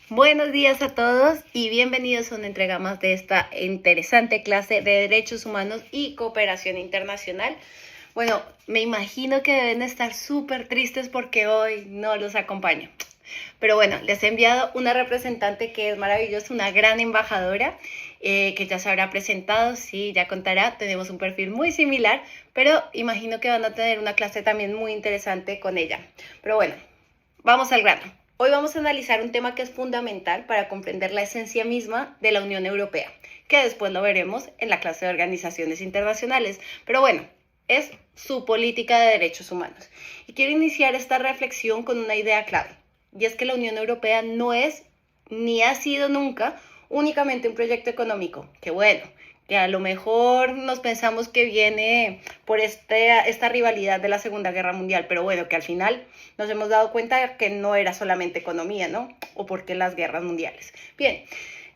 Buenos días a todos y bienvenidos a una entrega más de esta interesante clase de Derechos Humanos y Cooperación Internacional. Bueno, me imagino que deben estar súper tristes porque hoy no los acompaño. Pero bueno, les he enviado una representante que es maravillosa, una gran embajadora, que ya se habrá presentado, sí, ya contará, tenemos un perfil muy similar, pero imagino que van a tener una clase también muy interesante con ella. Pero bueno, vamos al grano. Hoy vamos a analizar un tema que es fundamental para comprender la esencia misma de la Unión Europea, que después lo veremos en la clase de organizaciones internacionales. Pero bueno, es su política de derechos humanos. Y quiero iniciar esta reflexión con una idea clave, y es que la Unión Europea no es ni ha sido nunca únicamente un proyecto económico, que bueno, que a lo mejor nos pensamos que viene por esta rivalidad de la Segunda Guerra Mundial, pero bueno, que al final nos hemos dado cuenta que no era solamente economía, ¿no? O porque las guerras mundiales. Bien,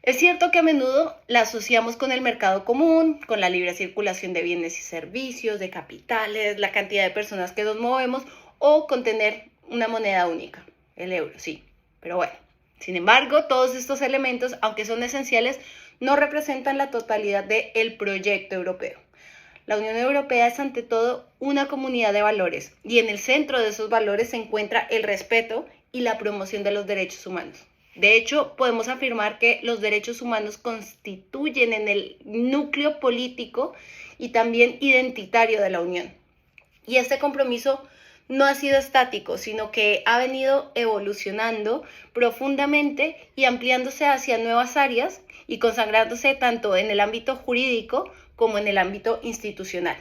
es cierto que a menudo la asociamos con el mercado común, con la libre circulación de bienes y servicios, de capitales, la cantidad de personas que nos movemos o con tener una moneda única, el euro, sí, pero bueno. Sin embargo, todos estos elementos, aunque son esenciales, no representan la totalidad del proyecto europeo. La Unión Europea es ante todo una comunidad de valores y en el centro de esos valores se encuentra el respeto y la promoción de los derechos humanos. De hecho, podemos afirmar que los derechos humanos constituyen en el núcleo político y también identitario de la Unión. Y este compromiso no ha sido estático, sino que ha venido evolucionando profundamente y ampliándose hacia nuevas áreas y consagrándose tanto en el ámbito jurídico como en el ámbito institucional.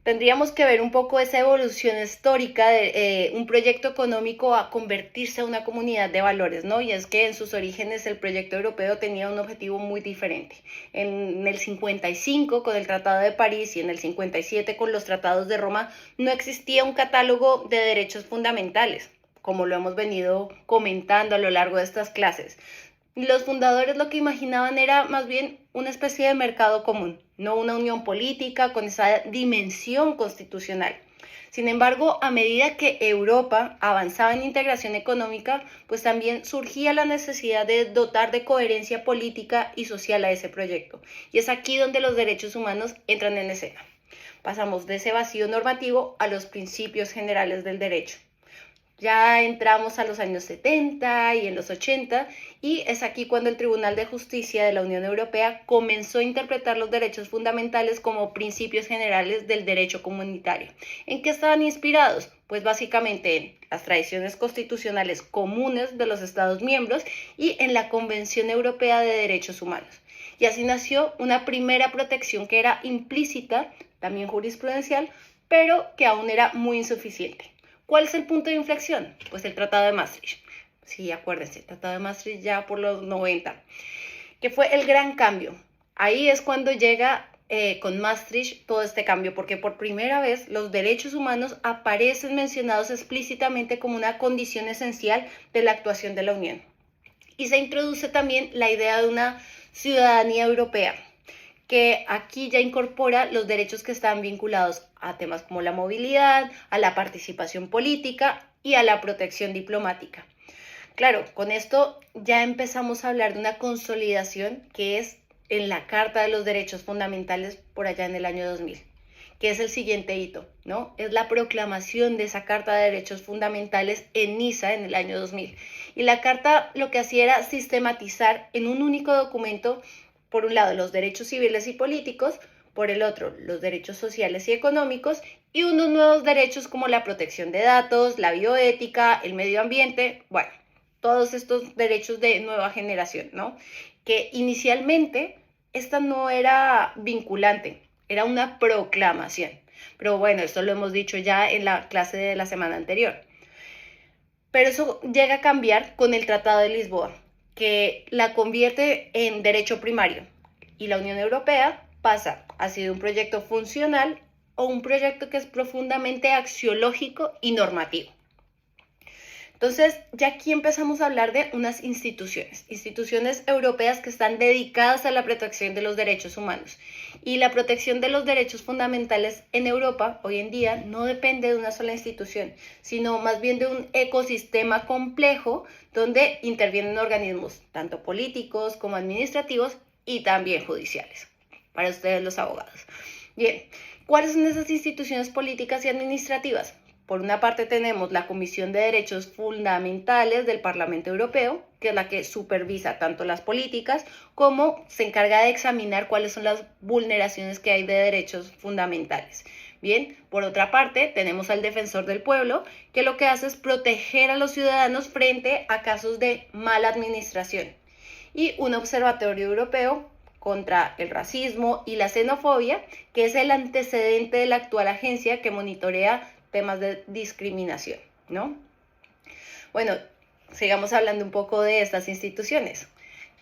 Tendríamos que ver un poco esa evolución histórica de un proyecto económico a convertirse a una comunidad de valores, ¿no? Y es que en sus orígenes el proyecto europeo tenía un objetivo muy diferente. En el 55 con el Tratado de París y en el 57 con los Tratados de Roma no existía un catálogo de derechos fundamentales, como lo hemos venido comentando a lo largo de estas clases. Los fundadores lo que imaginaban era más bien una especie de mercado común, no una unión política con esa dimensión constitucional. Sin embargo, a medida que Europa avanzaba en integración económica, pues también surgía la necesidad de dotar de coherencia política y social a ese proyecto. Y es aquí donde los derechos humanos entran en escena. Pasamos de ese vacío normativo a los principios generales del derecho. Ya entramos a los años 70 y en los 80 y es aquí cuando el Tribunal de Justicia de la Unión Europea comenzó a interpretar los derechos fundamentales como principios generales del derecho comunitario. ¿En qué estaban inspirados? Pues básicamente en las tradiciones constitucionales comunes de los Estados miembros y en la Convención Europea de Derechos Humanos. Y así nació una primera protección que era implícita, también jurisprudencial, pero que aún era muy insuficiente. ¿Cuál es el punto de inflexión? Pues el Tratado de Maastricht. Sí, acuérdense, el Tratado de Maastricht ya por los 90, que fue el gran cambio. Ahí es cuando llega con Maastricht todo este cambio, porque por primera vez los derechos humanos aparecen mencionados explícitamente como una condición esencial de la actuación de la Unión. Y se introduce también la idea de una ciudadanía europea, que aquí ya incorpora los derechos que están vinculados a temas como la movilidad, a la participación política y a la protección diplomática. Claro, con esto ya empezamos a hablar de una consolidación que es en la Carta de los Derechos Fundamentales por allá en el año 2000, que es el siguiente hito, ¿no? Es la proclamación de esa Carta de Derechos Fundamentales en Niza en el año 2000. Y la Carta lo que hacía era sistematizar en un único documento, por un lado, los derechos civiles y políticos, por el otro, los derechos sociales y económicos, y unos nuevos derechos como la protección de datos, la bioética, el medio ambiente, bueno, todos estos derechos de nueva generación, ¿no? Que inicialmente esta no era vinculante, era una proclamación. Pero bueno, esto lo hemos dicho ya en la clase de la semana anterior. Pero eso llega a cambiar con el Tratado de Lisboa, que la convierte en derecho primario. Y la Unión Europea pasa a ser un proyecto funcional o un proyecto que es profundamente axiológico y normativo. Entonces, ya aquí empezamos a hablar de unas instituciones europeas que están dedicadas a la protección de los derechos humanos Y la protección de los derechos fundamentales en Europa hoy en día no depende de una sola institución, sino más bien de un ecosistema complejo donde intervienen organismos tanto políticos como administrativos y también judiciales, para ustedes los abogados. Bien, ¿cuáles son esas instituciones políticas y administrativas? Por una parte tenemos la Comisión de Derechos Fundamentales del Parlamento Europeo, que es la que supervisa tanto las políticas como se encarga de examinar cuáles son las vulneraciones que hay de derechos fundamentales. Bien, por otra parte tenemos al Defensor del Pueblo, que lo que hace es proteger a los ciudadanos frente a casos de mala administración. Y un Observatorio Europeo contra el racismo y la xenofobia, que es el antecedente de la actual agencia que monitorea temas de discriminación, ¿no? Bueno, sigamos hablando un poco de estas instituciones.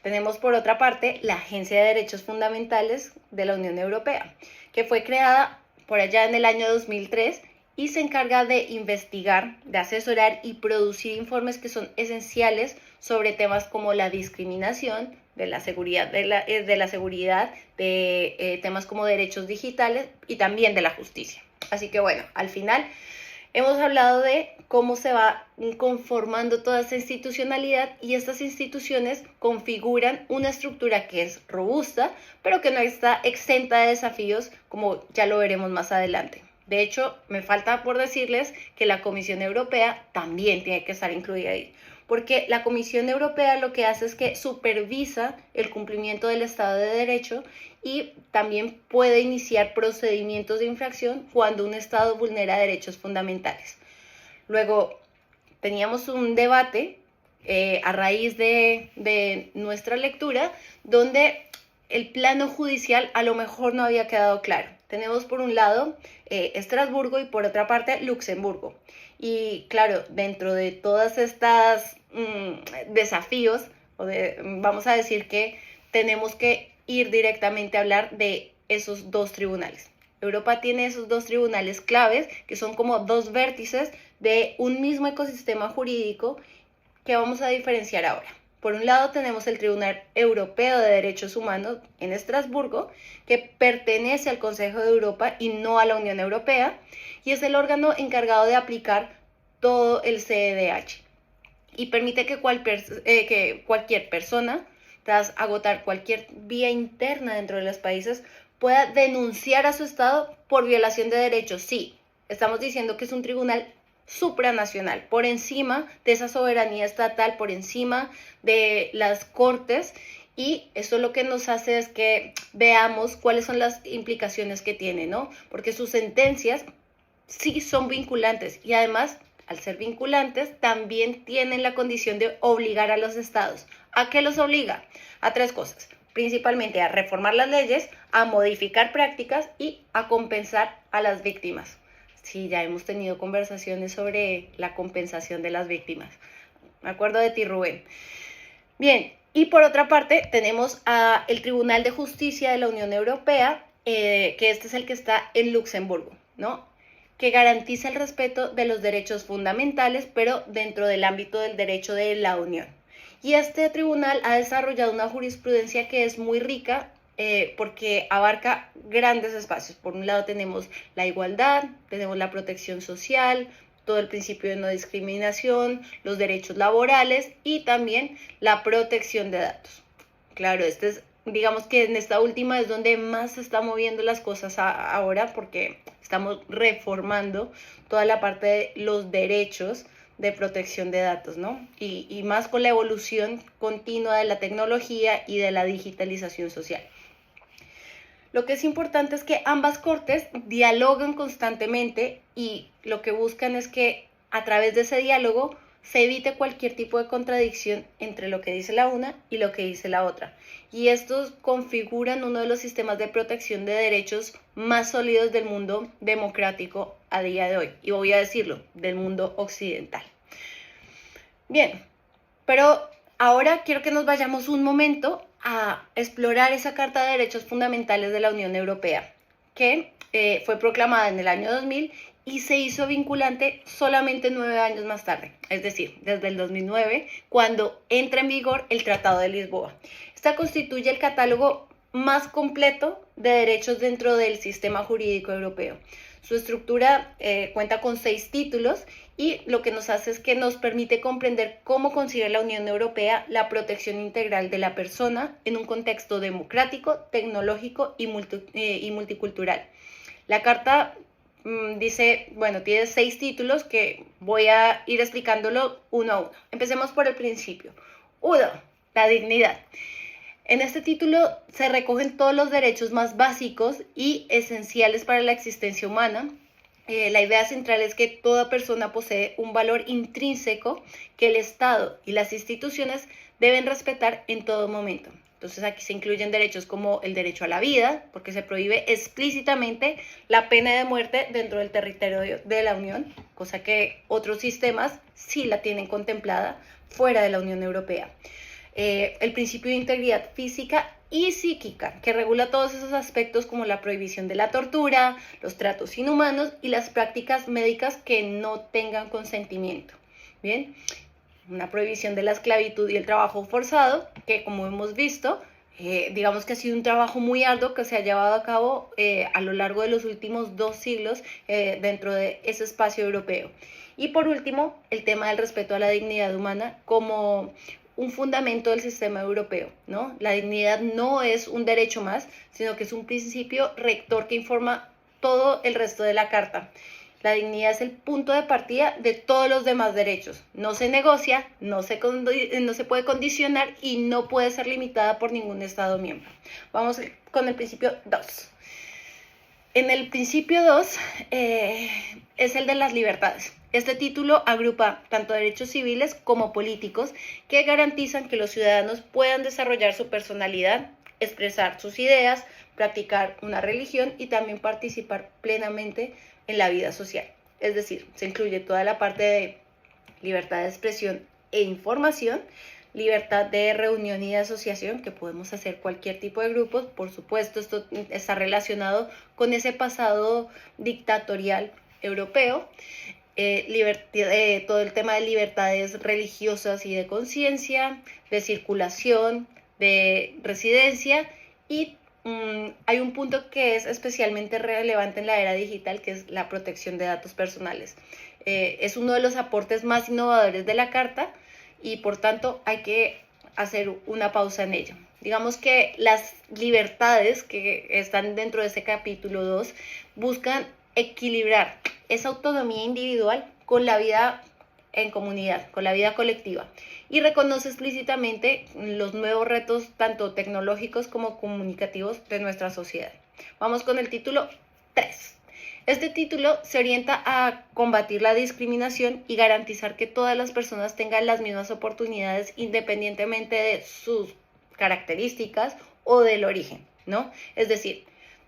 Tenemos por otra parte la Agencia de Derechos Fundamentales de la Unión Europea, que fue creada por allá en el año 2003 y se encarga de investigar, de asesorar y producir informes que son esenciales sobre temas como la discriminación, de la seguridad, de temas como derechos digitales y también de la justicia. Así que bueno, al final hemos hablado de cómo se va conformando toda esta institucionalidad y estas instituciones configuran una estructura que es robusta, pero que no está exenta de desafíos, como ya lo veremos más adelante. De hecho, me falta por decirles que la Comisión Europea también tiene que estar incluida ahí, porque la Comisión Europea lo que hace es que supervisa el cumplimiento del Estado de Derecho y también puede iniciar procedimientos de infracción cuando un Estado vulnera derechos fundamentales. Luego, teníamos un debate a raíz de nuestra lectura donde el plano judicial a lo mejor no había quedado claro. Tenemos por un lado Estrasburgo y por otra parte Luxemburgo. Y claro, dentro de todas estas desafíos, vamos a decir que tenemos que ir directamente a hablar de esos dos tribunales. Europa tiene esos dos tribunales claves que son como dos vértices de un mismo ecosistema jurídico que vamos a diferenciar ahora. Por un lado tenemos el Tribunal Europeo de Derechos Humanos en Estrasburgo, que pertenece al Consejo de Europa y no a la Unión Europea, y es el órgano encargado de aplicar todo el CEDH y permite que cualquier persona, tras agotar cualquier vía interna dentro de los países, pueda denunciar a su Estado por violación de derechos. Sí, estamos diciendo que es un tribunal supranacional, por encima de esa soberanía estatal, por encima de las cortes, y eso lo que nos hace es que veamos cuáles son las implicaciones que tiene, ¿no? Porque sus sentencias sí son vinculantes y además, al ser vinculantes, también tienen la condición de obligar a los estados. ¿A qué los obliga? A tres cosas, principalmente a reformar las leyes, a modificar prácticas y a compensar a las víctimas. Sí, ya hemos tenido conversaciones sobre la compensación de las víctimas. Me acuerdo de ti, Rubén. Bien, y por otra parte tenemos el Tribunal de Justicia de la Unión Europea, que este es el que está en Luxemburgo, ¿no? Que garantiza el respeto de los derechos fundamentales, pero dentro del ámbito del derecho de la Unión. Y este tribunal ha desarrollado una jurisprudencia que es muy rica, porque abarca grandes espacios. Por un lado tenemos la igualdad, tenemos la protección social, todo el principio de no discriminación, los derechos laborales y también la protección de datos. Claro, digamos que en esta última es donde más se están moviendo las cosas ahora, porque estamos reformando toda la parte de los derechos de protección de datos, ¿no? Y más con la evolución continua de la tecnología y de la digitalización social. Lo que es importante es que ambas cortes dialogan constantemente y lo que buscan es que a través de ese diálogo se evite cualquier tipo de contradicción entre lo que dice la una y lo que dice la otra. Y estos configuran uno de los sistemas de protección de derechos más sólidos del mundo democrático a día de hoy. Y voy a decirlo, del mundo occidental. Bien, pero ahora quiero que nos vayamos un momento a explorar esa Carta de Derechos Fundamentales de la Unión Europea, que fue proclamada en el año 2000 y se hizo vinculante solamente 9 años más tarde, es decir, desde el 2009, cuando entra en vigor el Tratado de Lisboa. Esta constituye el catálogo más completo de derechos dentro del sistema jurídico europeo. Su estructura cuenta con 6 títulos y lo que nos hace es que nos permite comprender cómo considera la Unión Europea la protección integral de la persona en un contexto democrático, tecnológico y multicultural. La Carta dice, bueno, tiene 6 títulos que voy a ir explicándolo uno a uno. Empecemos por el principio. 1. La dignidad. En este título se recogen todos los derechos más básicos y esenciales para la existencia humana. La idea central es que toda persona posee un valor intrínseco que el Estado y las instituciones deben respetar en todo momento. Entonces aquí se incluyen derechos como el derecho a la vida, porque se prohíbe explícitamente la pena de muerte dentro del territorio de la Unión, cosa que otros sistemas sí la tienen contemplada fuera de la Unión Europea. El principio de integridad física y psíquica, que regula todos esos aspectos como la prohibición de la tortura, los tratos inhumanos y las prácticas médicas que no tengan consentimiento. Bien, una prohibición de la esclavitud y el trabajo forzado, que como hemos visto, digamos que ha sido un trabajo muy arduo que se ha llevado a cabo a lo largo de los últimos 2 siglos dentro de ese espacio europeo. Y por último, el tema del respeto a la dignidad humana como un fundamento del sistema europeo, ¿no? La dignidad no es un derecho más, sino que es un principio rector que informa todo el resto de la Carta. La dignidad es el punto de partida de todos los demás derechos. No se negocia, no se puede condicionar y no puede ser limitada por ningún Estado miembro. Vamos con el principio 2. En el principio 2 es el de las libertades. Este título agrupa tanto derechos civiles como políticos que garantizan que los ciudadanos puedan desarrollar su personalidad, expresar sus ideas, practicar una religión y también participar plenamente en la vida social. Es decir, se incluye toda la parte de libertad de expresión e información, libertad de reunión y de asociación, que podemos hacer cualquier tipo de grupos. Por supuesto, esto está relacionado con ese pasado dictatorial europeo. Todo el tema de libertades religiosas y de conciencia, de circulación, de residencia y hay un punto que es especialmente relevante en la era digital, que es la protección de datos personales. Es uno de los aportes más innovadores de la Carta y por tanto hay que hacer una pausa en ello. Digamos que las libertades que están dentro de ese capítulo 2 buscan equilibrar esa autonomía individual con la vida en comunidad, con la vida colectiva, y reconoce explícitamente los nuevos retos tanto tecnológicos como comunicativos de nuestra sociedad. Vamos con el título 3. Este título se orienta a combatir la discriminación y garantizar que todas las personas tengan las mismas oportunidades independientemente de sus características o del origen, ¿no? Es decir,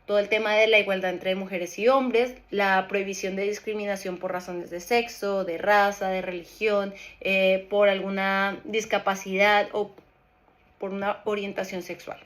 todo el tema de la igualdad entre mujeres y hombres, la prohibición de discriminación por razones de sexo, de raza, de religión, por alguna discapacidad o por una orientación sexual.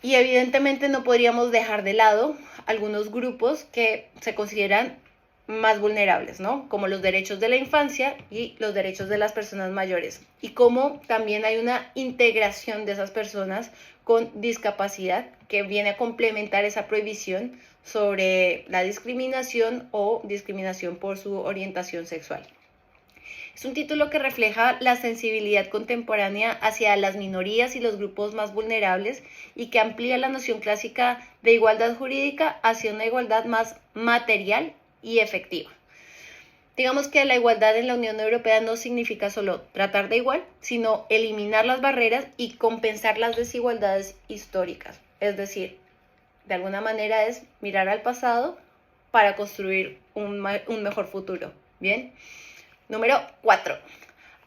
Y evidentemente no podríamos dejar de lado algunos grupos que se consideran más vulnerables, ¿no? Como los derechos de la infancia y los derechos de las personas mayores. Y cómo también hay una integración de esas personas con discapacidad que viene a complementar esa prohibición sobre la discriminación o discriminación por su orientación sexual. Es un título que refleja la sensibilidad contemporánea hacia las minorías y los grupos más vulnerables y que amplía la noción clásica de igualdad jurídica hacia una igualdad más material y efectiva. Digamos que la igualdad en la Unión Europea no significa solo tratar de igual, sino eliminar las barreras y compensar las desigualdades históricas. Es decir, de alguna manera es mirar al pasado para construir un mejor futuro. Bien. Número 4.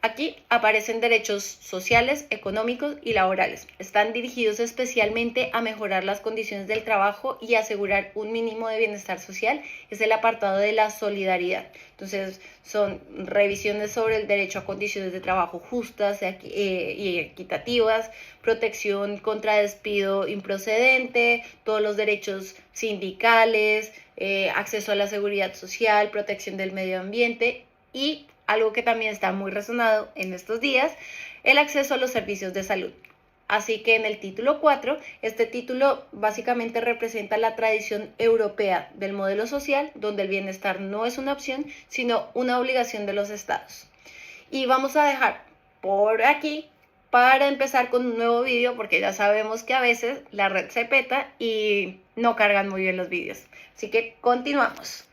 Aquí aparecen derechos sociales, económicos y laborales. Están dirigidos especialmente a mejorar las condiciones del trabajo y asegurar un mínimo de bienestar social. Es el apartado de la solidaridad. Entonces, son revisiones sobre el derecho a condiciones de trabajo justas y equitativas, protección contra despido improcedente, todos los derechos sindicales, acceso a la seguridad social, protección del medio ambiente y algo que también está muy resonado en estos días, el acceso a los servicios de salud. Así que en el título 4, este título básicamente representa la tradición europea del modelo social, donde el bienestar no es una opción, sino una obligación de los estados. Y vamos a dejar por aquí para empezar con un nuevo vídeo, porque ya sabemos que a veces la red se peta y no cargan muy bien los vídeos. Así que continuamos.